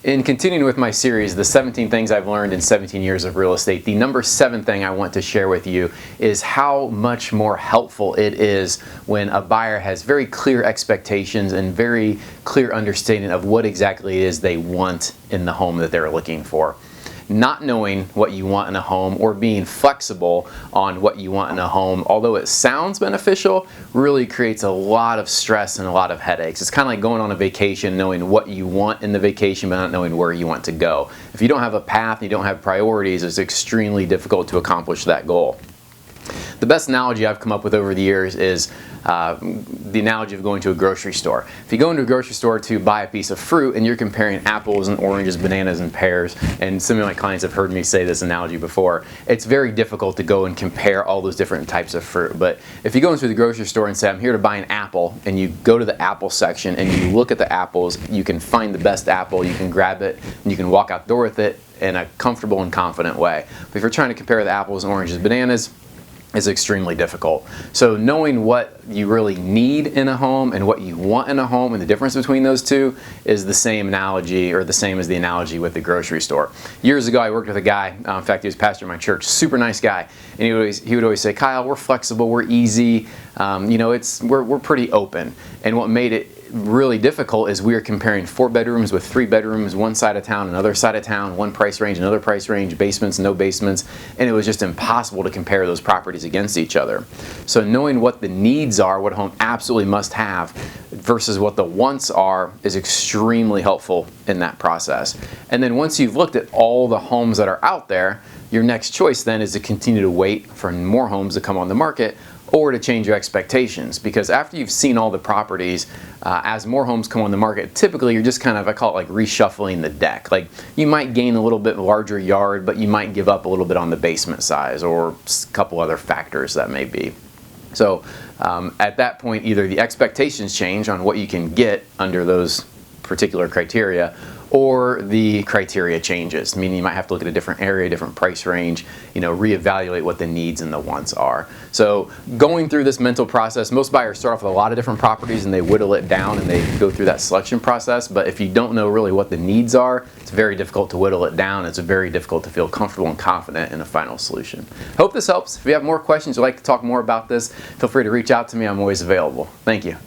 In continuing with my series, the 17 things I've learned in 17 years of real estate, the number 7 thing I want to share with you is how much more helpful it is when a buyer has very clear expectations and very clear understanding of what exactly it is they want in the home that they're looking for. Not knowing what you want in a home or being flexible on what you want in a home, although it sounds beneficial, really creates a lot of stress and a lot of headaches. It's kind of like going on a vacation, knowing what you want in the vacation but not knowing where you want to go. If you don't have a path, you don't have priorities, it's extremely difficult to accomplish that goal. The best analogy I've come up with over the years is the analogy of going to a grocery store. If you go into a grocery store to buy a piece of fruit and you're comparing apples and oranges, bananas and pears, and some of my clients have heard me say this analogy before, it's very difficult to go and compare all those different types of fruit. But if you go into the grocery store and say, I'm here to buy an apple, and you go to the apple section and you look at the apples, you can find the best apple, you can grab it, and you can walk out the door with it in a comfortable and confident way. But if you're trying to compare the apples, oranges, bananas, is extremely difficult. So knowing what you really need in a home and what you want in a home and the difference between those two is the same analogy, or the same as the analogy with the grocery store. Years ago I worked with a guy, in fact he was pastor in my church, super nice guy, and he would always say, Kyle, we're flexible, we're easy, we're pretty open. And what made it really difficult is we were comparing 4 bedrooms with 3 bedrooms, one side of town, another side of town, one price range, another price range, basements, no basements, and it was just impossible to compare those properties against each other. So knowing what the needs are, what a home absolutely must have, versus what the wants are, is extremely helpful in that process. And then once you've looked at all the homes that are out there, your next choice then is to continue to wait for more homes to come on the market, or to change your expectations, because after you've seen all the properties, as more homes come on the market, typically you're just kind of, I call it like reshuffling the deck. Like you might gain a little bit larger yard, but you might give up a little bit on the basement size or a couple other factors that may be. So at that point, either the expectations change on what you can get under those particular criteria, or the criteria changes, meaning you might have to look at a different area, different price range, reevaluate what the needs and the wants are. So going through this mental process, most buyers start off with a lot of different properties and they whittle it down and they go through that selection process. But if you don't know really what the needs are, it's very difficult to whittle it down. It's very difficult to feel comfortable and confident in a final solution. Hope this helps. If you have more questions or like to talk more about this, feel free to reach out to me. I'm always available. Thank you.